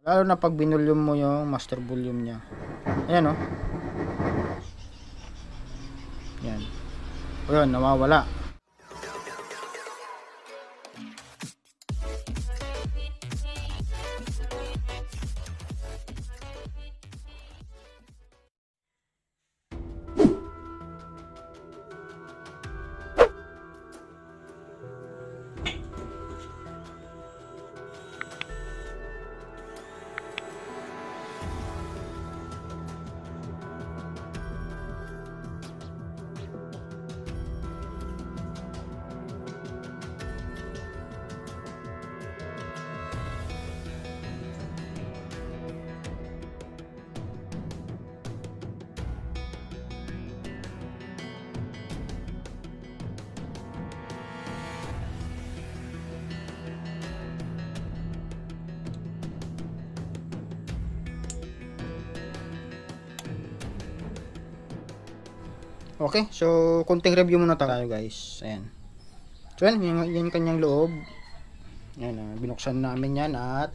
Lalo na pag binulyum mo yung master volume niya. Ayan, oh. Yan. O yun, nawawala. Okay, so konting review muna tayo guys. Ayan. So yan, yung kanyang loob. Ayan, binuksan namin yan at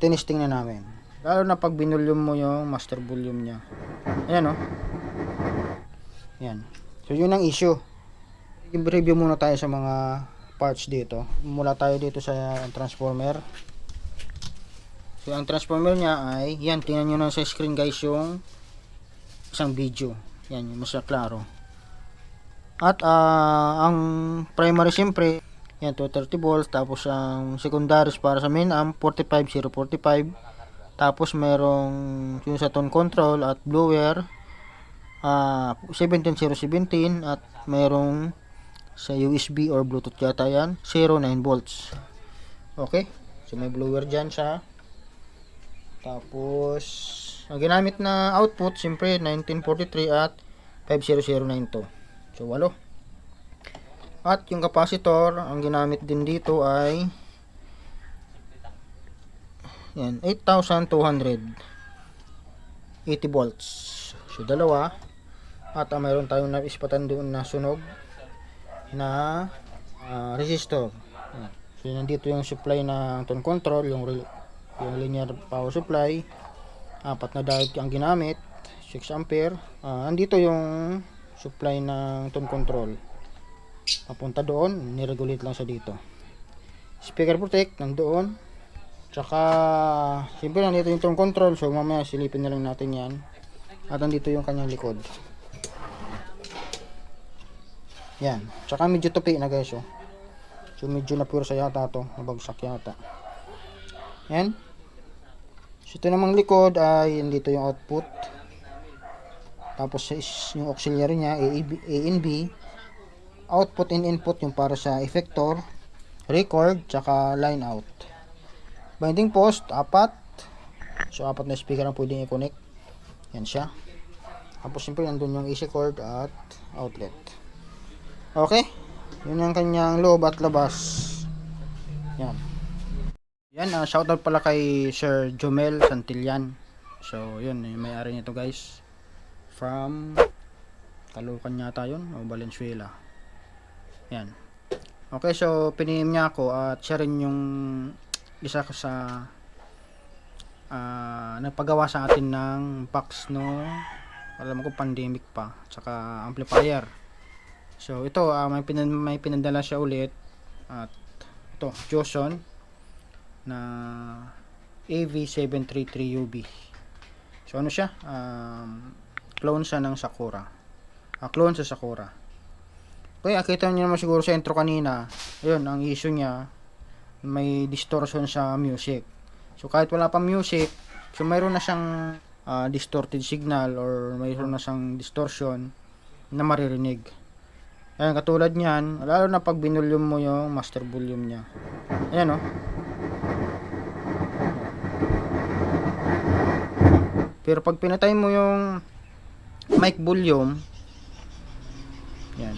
tinesting na namin. Lalo na pag binulyum mo yung master volume niya. Ayan, oh. Ayan. So yun ang issue. I-review muna tayo sa mga parts dito. Mula tayo dito sa transformer. So ang transformer niya ay, yan, tingnan nyo na sa screen guys yung isang video. Yan, yung mas klaro. At ang primary siyempre, yan 230 volts, tapos ang secondaries para sa main amp 45045. Tapos merong yung sa tone control at blower 17017 at merong sa USB or Bluetooth yata yan 09 volts. Okay, so may blower dyan siya. Tapos ang ginamit na output siyempre 1943 at 50092. So 8. At yung capacitor ang ginamit din dito ay yan 8280 volts. So dalawa. At mayroon tayong naispatan doon na sunog na resistor. So nandito yung supply ng tone control, yung linear power supply. 4 na diode ang ginamit, 6 ampere. Andito yung supply ng tone control. Papunta doon, niregulate lang sa dito. Speaker protect nandoon. Tsaka siyempre nandito yung tone control, so mamaya silipin na lang natin yan. At andito yung kanyang likod. Yan. Tsaka medyo tupi na guys, oh. So medyo na pure sa yata to, nabagsak yata. Yan. So ito namang likod ay dito yung output. Tapos yung auxiliary niya A and B. Output and input yung para sa effector, record, tsaka line out. Binding post 4. So 4 na speaker ang pwedeng i-connect. Yan siya. Tapos siyempre nandun yung AC cord at outlet. Okay. Yun ang kanyang loob at labas. Yan. Yan, shoutout pala kay Sir Jomel Santillan. So, yun, yung may-ari nito guys. From Caloocan yata yun, o Valenzuela. Yan. Okay, so pinihim niya ako at siya rin yung isa ko sa nagpagawa sa atin ng box no, alam ko pandemic pa, tsaka amplifier. So, ito, may pinadala siya ulit. At ito, Joson na AV733UB. So ano siya? Clone siya ng Sakura. Clone sa Sakura. Kaya kita niyo naman siguro sa intro kanina. Ayun, ang issue niya may distortion sa music. So kahit wala pa music, so mayroon na siyang distorted signal or mayroon na siyang distortion na maririnig. Ayan, katulad niyan, lalo na pag binulyum mo yung master volume niya. Ayan, oh. Pero pag pinatay mo yung mic volume, yan.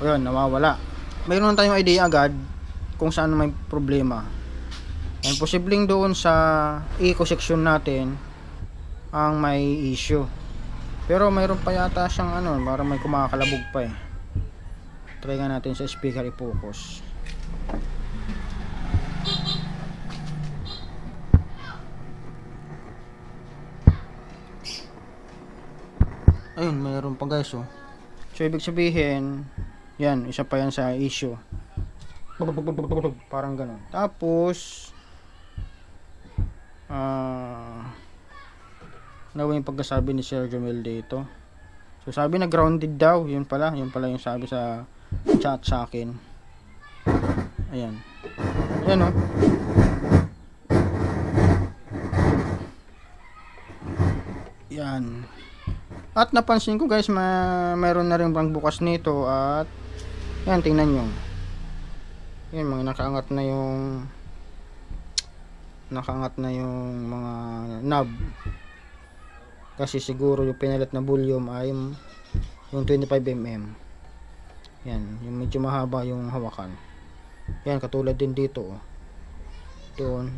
O yun, nawawala. Mayroon tayong idea agad kung saan may problema. And posibleng doon sa echo section natin ang may issue. Pero mayroon pa yata siyang ano, parang may kumakalabog pa eh. Try nga natin sa speaker i-focus. ayun, mayroon pa guys, oh. So ibig sabihin, yan, isa pa yan sa issue. Parang ganun. Tapos ano yung pagkasabi ni Sir Jomel dito? So sabi na grounded daw, yun pala yung sabi sa chat sa akin. Ayan. Ayan, oh. Yan. At napansin ko guys, mayroon na rin bang bukas nito at yan, tingnan nyo. Yan, mga nakaangat na yung mga knob. Kasi siguro yung pinalit na volume ay yung 25mm. Yan, yung medyo mahaba yung hawakan. Yan, katulad din dito, oh. Doon.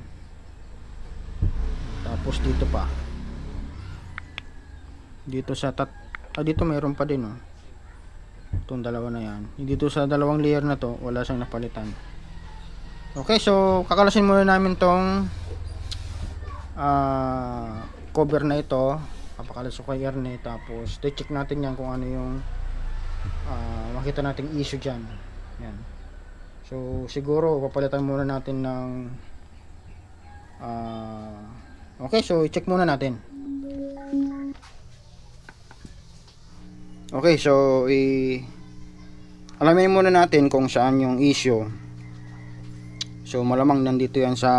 Tapos dito pa. Dito sa dito mayroon pa din, oh. Itong dalawa na yan. Dito sa dalawang layer na to, wala siyang napalitan. Okay, so kakalasin muna namin tong cover na ito. Papakalas ko kay Erne. Tapos check natin yan kung ano yung makita nating issue dyan. Yan. So siguro papalitan muna natin ng okay, so i-check muna natin. Okay, so alamin muna natin kung saan yung issue. So malamang nandito yan sa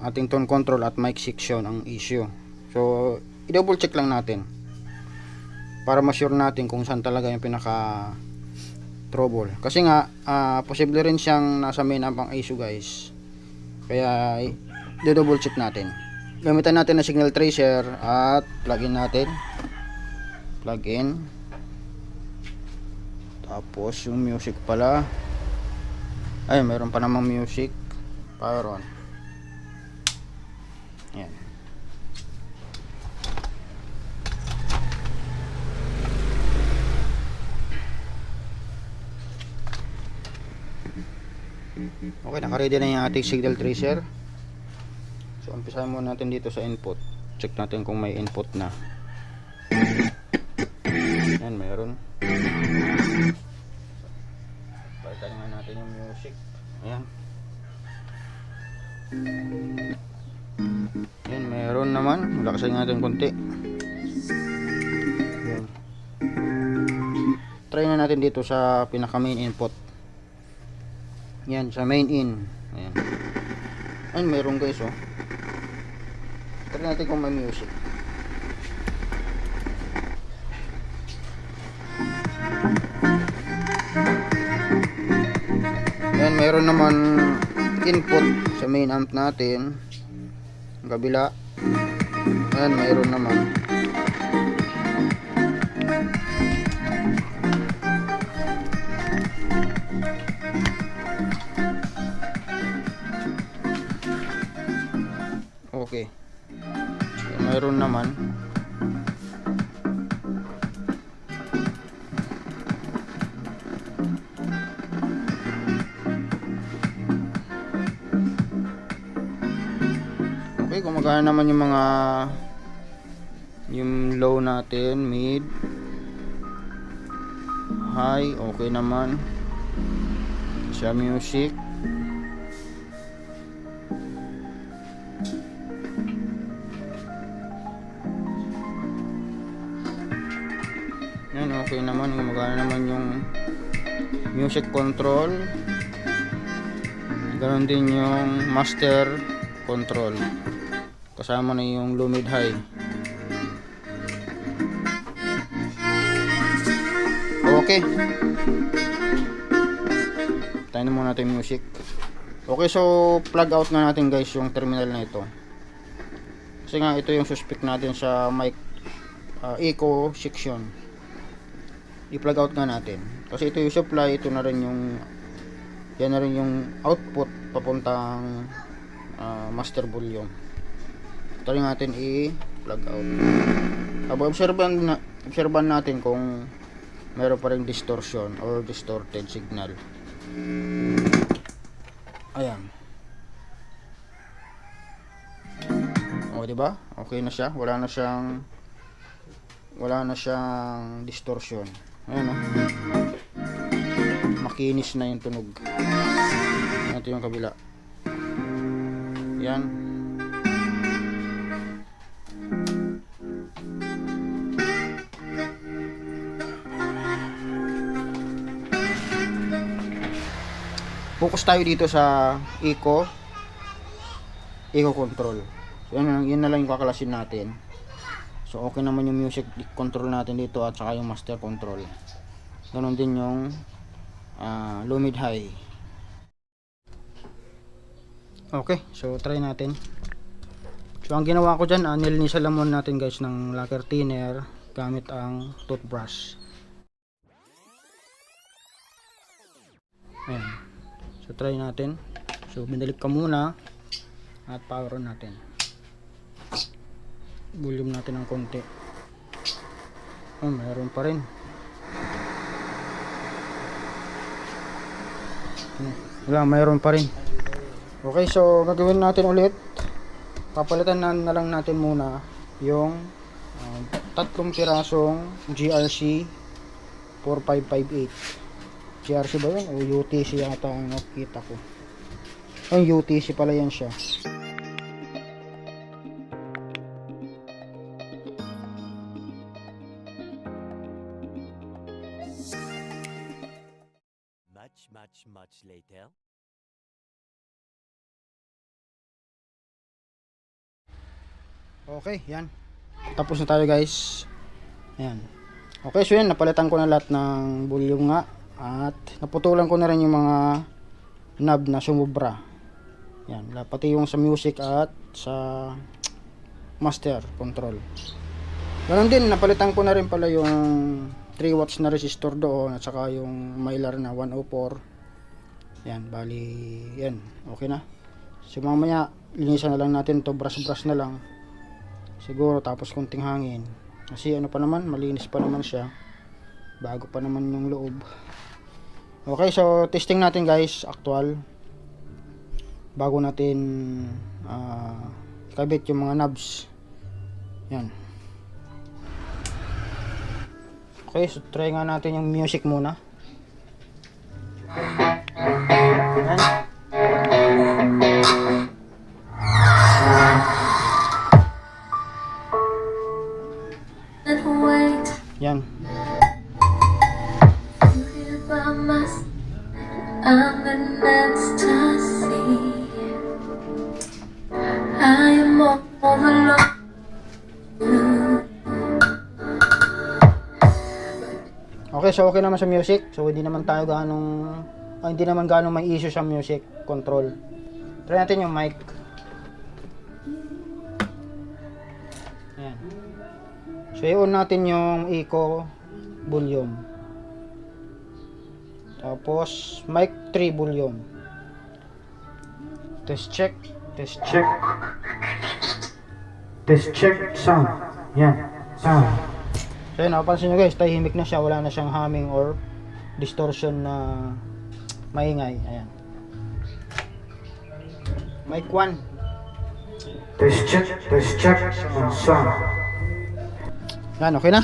ating tone control at mic section ang issue. So i-double check lang natin para ma-sure natin kung saan talaga yung pinaka trouble. Kasi nga posible rin siyang nasa main amp ang issue guys. Kaya i-double check natin. Gamitan natin na signal tracer at plug in natin. Plug in. Tapos yung music pala, ay mayroon pa namang music. Power on. Yan. Okay, naka-ready na yung ating signal tracer. So umpisahan muna natin dito sa input. Check natin kung may input na. Yan, mayroon. Palitan nga natin yung music. Ayan. Ayan, mayroon naman. Lakasan natin konti. Ayan. Try na natin dito sa pinaka main input. Yan, sa main in. Ayan. Ayan, mayroon guys, oh. Try natin kung may music. Ayan, mayroon naman input sa main amp natin. Ang kabila. Ayan, mayroon naman. Okay. Ayan, mayroon naman. Okay, gumagana naman yung low natin, mid, high, okay naman. Sa music. Yan, okay naman, gumagana naman yung music control. Ganon din yung master control. Kasama na yung low, mid, high. Okay. Tayo na muna natin music. Okay, so plug out na natin guys yung terminal na ito. Kasi nga ito yung suspect natin sa mic echo section. I-plug out na natin. Kasi ito yung supply, ito na rin yung yan na rin yung output papuntang master volume. Try natin i-plug out. Obserban natin kung meron pa ring distortion or distorted signal. Ayan. O, diba? Okay na siya. Wala wala na siyang distortion. Ayan, makinis na yung tunog. Ito yung kabila. Yan. Focus tayo dito sa eco control. So, yun na lang yung kakalasin natin. So okay naman yung music control natin dito at saka yung master control. Ganon din yung low mid high. Okay, so try natin. So ang ginawa ko dyan, nilinisan lang muna natin guys ng lacquer thinner gamit ang toothbrush. Ayan. So try natin. So binalik ka muna at power on natin. Volume natin ng konti. Mayroon pa rin. Wala, mayroon pa rin. Okay, so gagawin natin ulit. Papalitan na lang natin muna yung tatlong pirasong GRC 4558. GRC ba yun? O UTC yata ang nakita ko. Ang UTC pala yan siya. Much later. Okay, yan. Tapos na tayo guys. Ayan. Okay, so yan, napalitan ko na lahat ng volume nga. At naputulan ko na rin yung mga knob na sumubra. Yan, pati yung sa music at sa master control. Ganon din, napalitan ko na rin pala yung 3 watts na resistor doon at saka yung mylar na 104. Yan, bali yan, okay na. So mamaya linisan na lang natin to, brush na lang siguro, tapos kunting hangin kasi ano pa naman, malinis pa naman siya, bago pa naman yung loob. Okay, so testing natin guys, actual, bago natin kabit yung mga knobs. Yan. Okay, so try nga natin yung music muna. Yan. Yan. I'm an ecstasy. I am all alone. Okay, so okay naman sa music. So hindi naman tayo hindi naman ganong may issue sa music control. Try natin yung mic. Ayan. So i-on natin yung eco volume. Tapos mic 3 volume. Test check. Test check. Test check sound. Yan. Sound. So yun, napansin nyo guys, tahimik na siya, wala na siyang humming or distortion na maingay. Ayan. Mic 1. Test check, sound. Yan, okay na?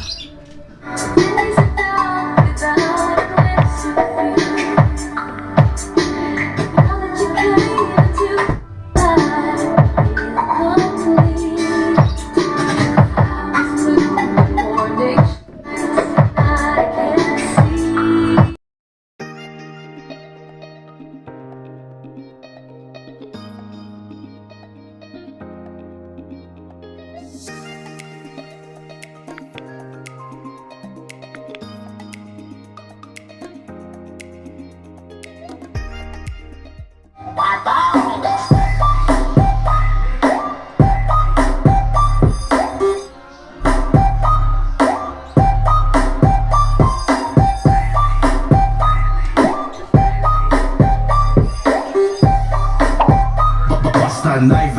Knife,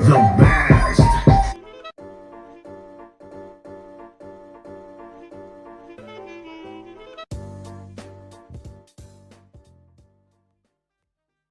the